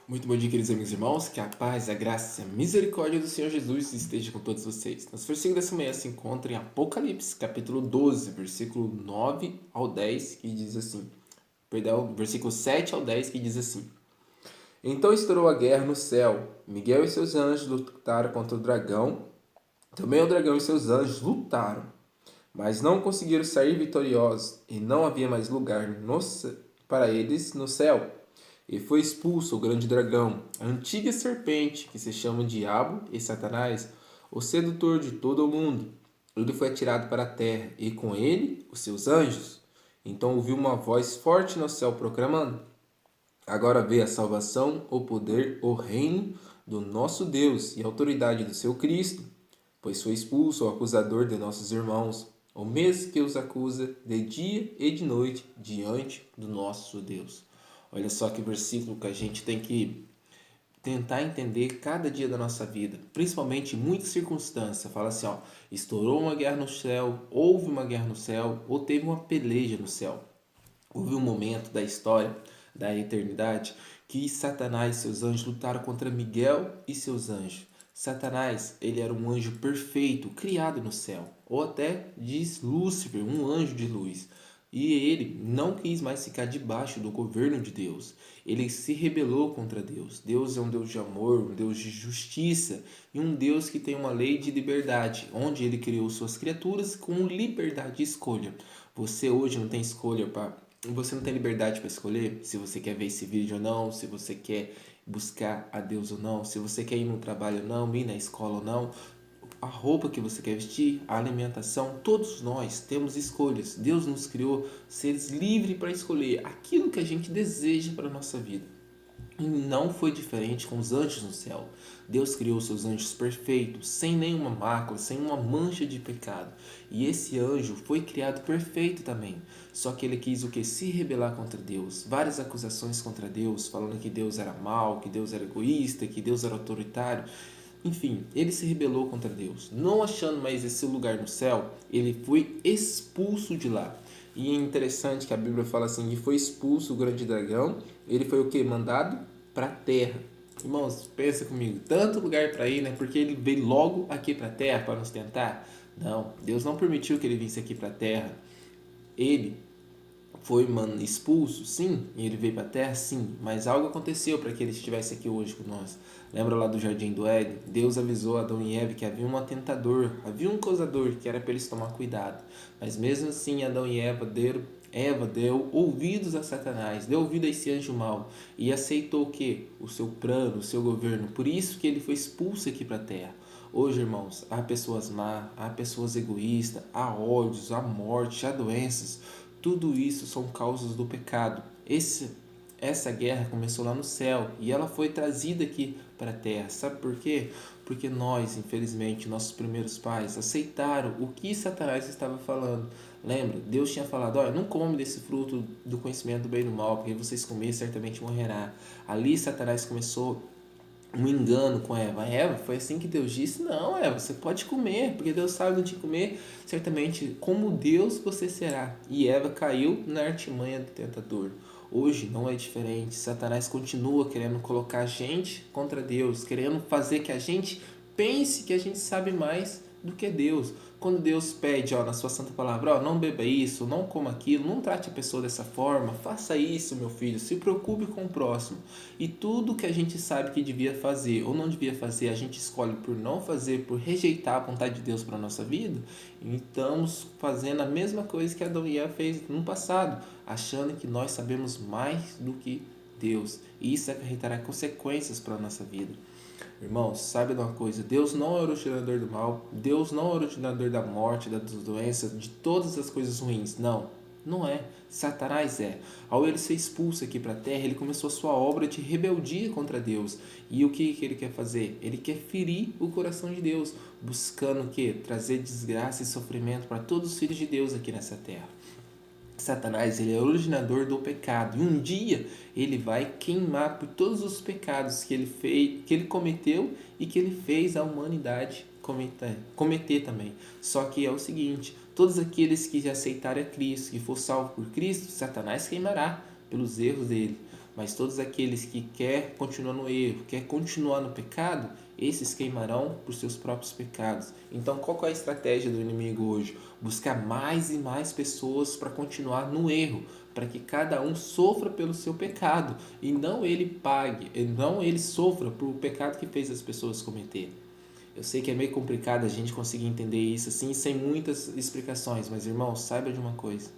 Muito bom dia, queridos amigos e irmãos. Que a paz, a graça e a misericórdia do Senhor Jesus esteja com todos vocês. Nosso versículo dessa manhã se encontra em Apocalipse, capítulo 12, versículo 9 ao 10, que diz assim. Perdão, versículo 7 ao 10, que diz assim. Então estourou a guerra no céu. Miguel e seus anjos lutaram contra o dragão. Também o dragão e seus anjos lutaram, mas não conseguiram sair vitoriosos, e não havia mais lugar para eles no céu. E foi expulso o grande dragão, a antiga serpente, que se chama Diabo e Satanás, o sedutor de todo o mundo. Ele foi atirado para a terra, e com ele os seus anjos. Então ouviu uma voz forte no céu proclamando: Agora vê a salvação, o poder, o reino do nosso Deus e a autoridade do seu Cristo, pois foi expulso o acusador de nossos irmãos, o mesmo que os acusa de dia e de noite diante do nosso Deus. Olha só que versículo que a gente tem que tentar entender cada dia da nossa vida, principalmente em muitas circunstâncias. Fala assim, ó, estourou uma guerra no céu, houve uma guerra no céu, ou teve uma peleja no céu. Houve um momento da história, da eternidade, que Satanás e seus anjos lutaram contra Miguel e seus anjos. Satanás, ele era um anjo perfeito, criado no céu, ou até diz Lúcifer, um anjo de luz. E ele não quis mais ficar debaixo do governo de Deus. Ele se rebelou contra Deus. Deus é um Deus de amor, um Deus de justiça e um Deus que tem uma lei de liberdade, onde ele criou suas criaturas com liberdade de escolha. Você hoje não tem escolha para você não tem liberdade para escolher se você quer ver esse vídeo ou não, se você quer buscar a Deus ou não, se você quer ir no trabalho ou não, ir na escola ou não, a roupa que você quer vestir, a alimentação, todos nós temos escolhas. Deus nos criou seres livres para escolher aquilo que a gente deseja para a nossa vida. E não foi diferente com os anjos no céu. Deus criou seus anjos perfeitos, sem nenhuma mácula, sem uma mancha de pecado. E esse anjo foi criado perfeito também. Só que ele quis o que? Se rebelar contra Deus. Várias acusações contra Deus, falando que Deus era mau, que Deus era egoísta, que Deus era autoritário. Enfim, ele se rebelou contra Deus. Não achando mais esse lugar no céu, ele foi expulso de lá. E é interessante que a Bíblia fala assim, e foi expulso o grande dragão, ele foi o que? Mandado para a terra. Irmãos, pensa comigo, tanto lugar para ir, né? Porque ele veio logo aqui para a terra para nos tentar? Não, Deus não permitiu que ele visse aqui para a terra. Ele foi, expulso, sim, e ele veio para a terra, sim, mas algo aconteceu para que ele estivesse aqui hoje com nós. Lembra lá do jardim do Éden? Deus avisou a Adão e Eva que havia um tentador, havia um acusador que era para eles tomar cuidado. Mas mesmo assim, Adão e Eva deu ouvidos a Satanás, deu ouvido a esse anjo mau e aceitou o que? O seu plano, o seu governo. Por isso que ele foi expulso aqui para a terra. Hoje, irmãos, há pessoas más, há pessoas egoístas, há ódios, há morte, há doenças. Tudo isso são causas do pecado. Essa guerra começou lá no céu e ela foi trazida aqui para a terra. Sabe por quê? Porque nós, infelizmente, nossos primeiros pais aceitaram o que Satanás estava falando. Lembra? Deus tinha falado, olha, não come desse fruto do conhecimento do bem e do mal, porque vocês comerem certamente morrerá. Ali Satanás começou um engano com Eva. Eva, foi assim que Deus disse? Não, Eva, você pode comer, porque Deus sabe onde comer, certamente como Deus você será. E Eva caiu na artimanha do tentador. Hoje não é diferente. Satanás continua querendo colocar a gente contra Deus, querendo fazer que a gente pense que a gente sabe mais do que Deus. Quando Deus pede, ó, na sua santa palavra, ó, não beba isso, não coma aquilo, não trate a pessoa dessa forma, faça isso, meu filho, se preocupe com o próximo. E tudo que a gente sabe que devia fazer ou não devia fazer, a gente escolhe por não fazer, por rejeitar a vontade de Deus para a nossa vida, e estamos fazendo a mesma coisa que Adão e Eva fez no passado, achando que nós sabemos mais do que Deus. E isso acarretará consequências para a nossa vida. Irmãos, sabe de uma coisa? Deus não é o originador do mal. Deus não é o originador da morte, das doenças, de todas as coisas ruins. Não, não é. Satanás é. Ao ele ser expulso aqui para a terra, ele começou a sua obra de rebeldia contra Deus. E o que ele quer fazer? Ele quer ferir o coração de Deus, buscando o quê? Trazer desgraça e sofrimento para todos os filhos de Deus aqui nessa terra. Satanás, ele é o originador do pecado. E um dia ele vai queimar por todos os pecados que ele fez, que ele cometeu e que ele fez a humanidade cometer também. Só que é o seguinte, todos aqueles que aceitarem a Cristo, que for salvo por Cristo, Satanás queimará pelos erros dele. mas todos aqueles que quer continuar no erro, quer continuar no pecado, esses queimarão por seus próprios pecados. Então, qual que é a estratégia do inimigo hoje? Buscar mais e mais pessoas para continuar no erro, para que cada um sofra pelo seu pecado e não ele pague, e não ele sofra por o pecado que fez as pessoas cometer. Eu sei que é meio complicado a gente conseguir entender isso assim, sem muitas explicações, mas irmão, saiba de uma coisa: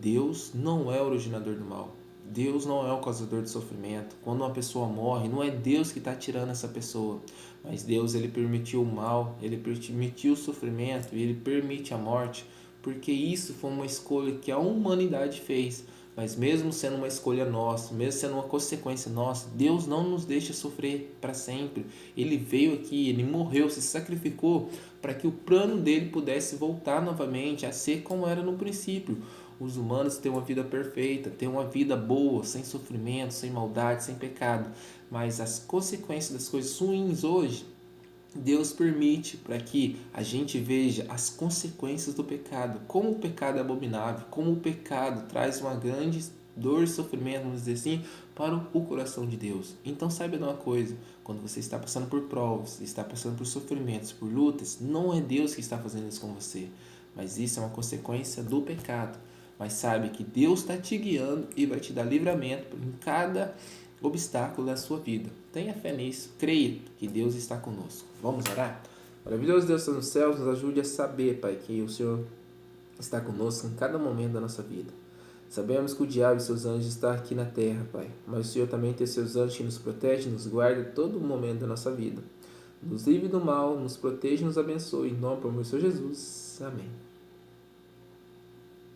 Deus não é o originador do mal. Deus não é o causador de sofrimento. Quando uma pessoa morre, não é Deus que está tirando essa pessoa, mas Deus, ele permitiu o mal, ele permitiu o sofrimento e ele permite a morte, porque isso foi uma escolha que a humanidade fez. Mas mesmo sendo uma escolha nossa, mesmo sendo uma consequência nossa, Deus não nos deixa sofrer para sempre. Ele veio aqui, ele morreu, se sacrificou para que o plano dele pudesse voltar novamente a ser como era no princípio. Os humanos têm uma vida perfeita, têm uma vida boa, sem sofrimento, sem maldade, sem pecado. Mas as consequências das coisas ruins hoje, Deus permite para que a gente veja as consequências do pecado, como o pecado é abominável, como o pecado traz uma grande dor e sofrimento, vamos dizer assim, para o coração de Deus. Então saiba de uma coisa: quando você está passando por provas, está passando por sofrimentos, por lutas, não é Deus que está fazendo isso com você, mas isso é uma consequência do pecado. Mas sabe que Deus está te guiando e vai te dar livramento em cada obstáculo da sua vida. Tenha fé nisso, creia que Deus está conosco. Vamos orar? Maravilhoso Deus está nos céus, nos ajude a saber, Pai, que o Senhor está conosco em cada momento da nossa vida. Sabemos que o diabo e seus anjos estão aqui na terra, Pai, mas o Senhor também tem seus anjos que nos protege, nos guarda todo momento da nossa vida. Nos livre do mal, nos protege e nos abençoe. Em nome do Senhor Jesus. Amém.